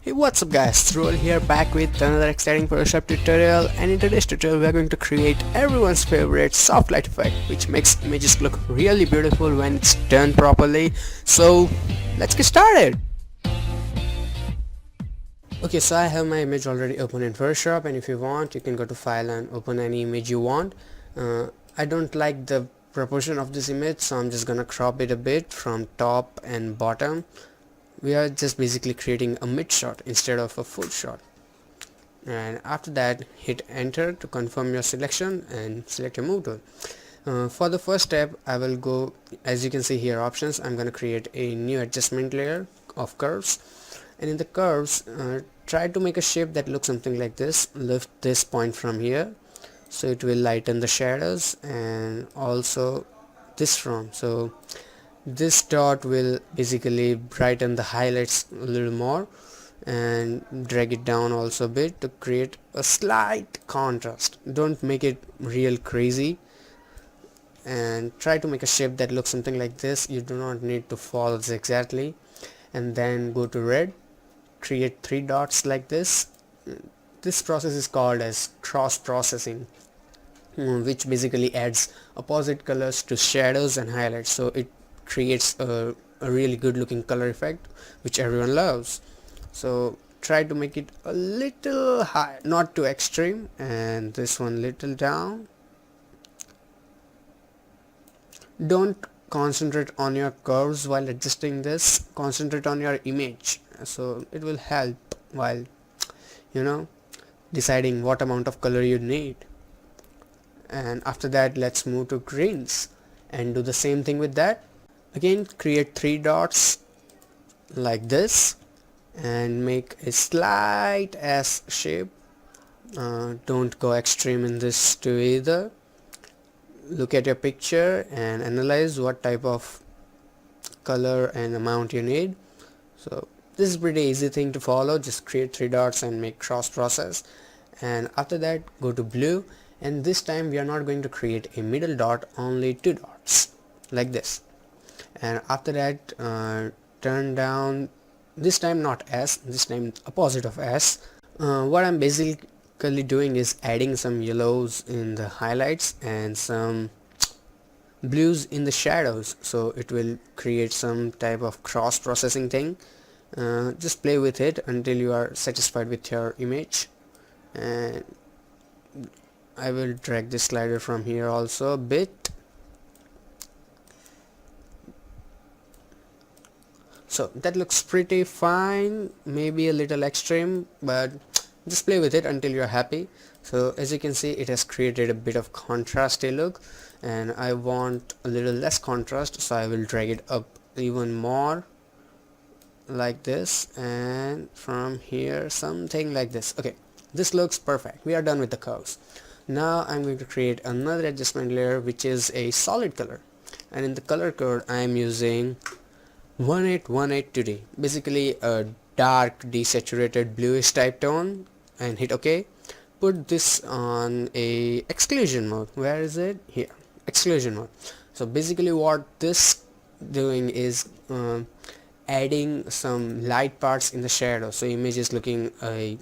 Hey, what's up guys, Thrall here, back with another exciting Photoshop tutorial, and in today's tutorial we are going to create everyone's favorite soft light effect which makes images look really beautiful when it's done properly. So let's get started. Okay, so I have my image already open in Photoshop, and if you want you can go to file and open any image you want. I don't like the proportion of this image, so I'm just gonna crop it a bit from top and bottom. We are just basically creating a mid shot instead of a full shot, and after that hit enter to confirm your selection and select your move tool. For the first step I will go, as you can see here, options. I'm going to create a new adjustment layer of curves, and in the curves try to make a shape that looks something like this. Lift this point from here so it will lighten the shadows, and also this from, so this dot will basically brighten the highlights a little more, and drag it down also a bit to create a slight contrast. Don't make it real crazy, and try to make a shape that looks something like this. You do not need to follow this exactly. And then go to red, create three dots like this. This process is called as cross processing, which basically adds opposite colors to shadows and highlights, so it creates a really good looking color effect which everyone loves. So try to make it a little high, not too extreme, and this one little down. Don't concentrate on your curves while adjusting this, concentrate on your image, so it will help while you know deciding what amount of color you need. And after that let's move to greens and do the same thing with that. Again, create three dots like this and make a slight S shape. Don't go extreme in this too either. Look at your picture and analyze what type of color and amount you need. So this is pretty easy thing to follow. Just create three dots and make cross process, and after that go to blue, and this time we are not going to create a middle dot, only two dots like this. And after that turn down, this time not S, this time opposite of S. What I'm basically doing is adding some yellows in the highlights and some blues in the shadows, so it will create some type of cross processing thing. Just play with it until you are satisfied with your image, and I will drag this slider from here also a bit. So that looks pretty fine, maybe a little extreme, but just play with it until you're happy. So as you can see, it has created a bit of contrasty look, and I want a little less contrast, so I will drag it up even more like this, and from here something like this. Okay, this looks perfect. We are done with the curves. Now I'm going to create another adjustment layer which is a solid color, and in the color code I am using 1818 2D, basically a dark desaturated bluish type tone, and hit OK. Put this on a exclusion mode. Where is it? Here, exclusion mode. So basically what this doing is adding some light parts in the shadow, so image is looking a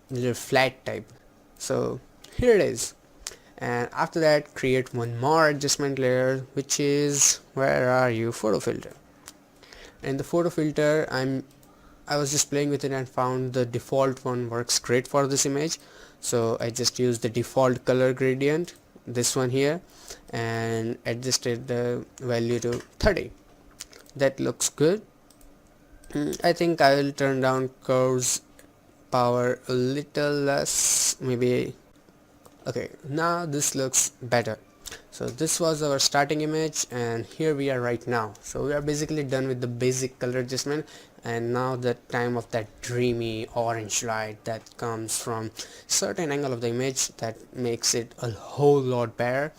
little flat type. So here it is. And after that create one more adjustment layer, which is, where are you, photo filter. And the photo filter, I was just playing with it and found the default one works great for this image, so I just used the default color gradient, this one here, and adjusted the value to 30. That looks good. I think I will turn down curves power a little less, maybe. Okay, now this looks better. So this was our starting image, and here we are right now. So we are basically done with the basic color adjustment, and now the time of that dreamy orange light that comes from certain angle of the image that makes it a whole lot better,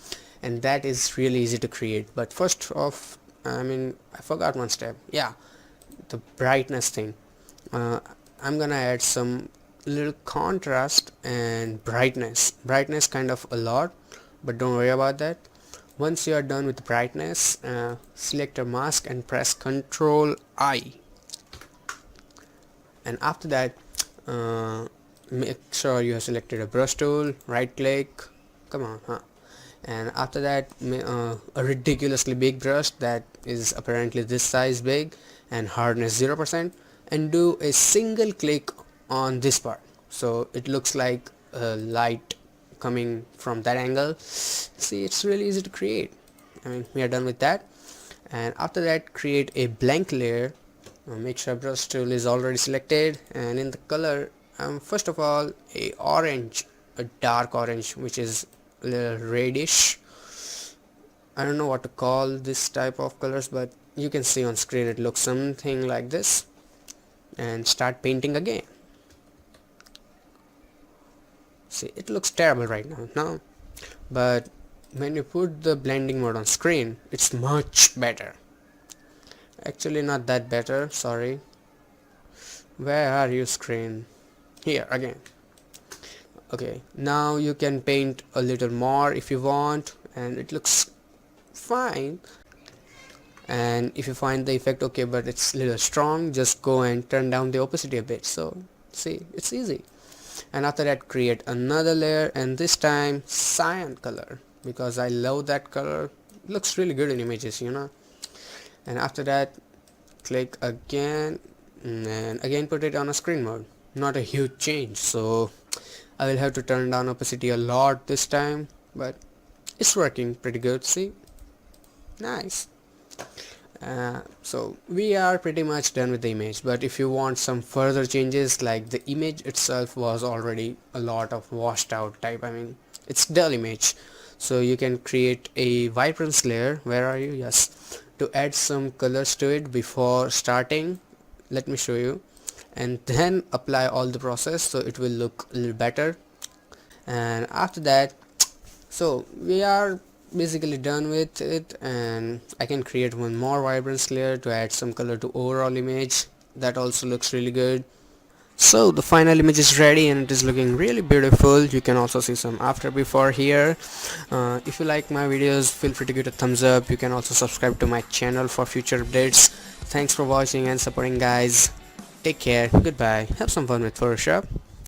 and that is really easy to create. But first off, I forgot one step. Yeah, the brightness thing. I'm gonna add some little contrast and brightness kind of a lot, but don't worry about that. Once you are done with the brightness, select your mask and press Ctrl I, and after that Make sure you have selected a brush tool, right click, come on, and after that a ridiculously big brush that is apparently this size big and hardness 0%, and do a single click on this part so it looks like a light coming from that angle. See, it's really easy to create. I mean, we are done with that. And after that, create a blank layer. Make sure brush tool is already selected, and in the color, first of all, a orange, a dark orange, which is a little reddish. I don't know what to call this type of colors, but you can see on screen it looks something like this. And start painting again. See, it looks terrible right now, but when you put the blending mode on screen, it's much better. Actually, not that better, sorry. Where are you, screen? Here again. Okay, now you can paint a little more if you want, and it looks fine. And if you find the effect okay but it's a little strong, just go and turn down the opacity a bit. So see, it's easy. And after that, create another layer, and this time cyan color, because I love that color. It looks really good in images, you know. And after that, click again and again put it on a screen mode. Not a huge change, so I will have to turn down opacity a lot this time, but it's working pretty good. See, nice. So we are pretty much done with the image, but if you want some further changes, like the image itself was already a lot of washed out type, I mean it's dull image, so you can create a vibrance layer. Where are you? Yes, to add some colors to it before starting. Let me show you, and then apply all the process so it will look a little better. And after that, so we are basically done with it, and I can create one more vibrance layer to add some color to overall image. That also looks really good. So the final image is ready and it is looking really beautiful. You can also see some after before here. If you like my videos, feel free to give it a thumbs up. You can also subscribe to my channel for future updates. Thanks for watching and supporting, guys. Take care, goodbye, have some fun with Photoshop.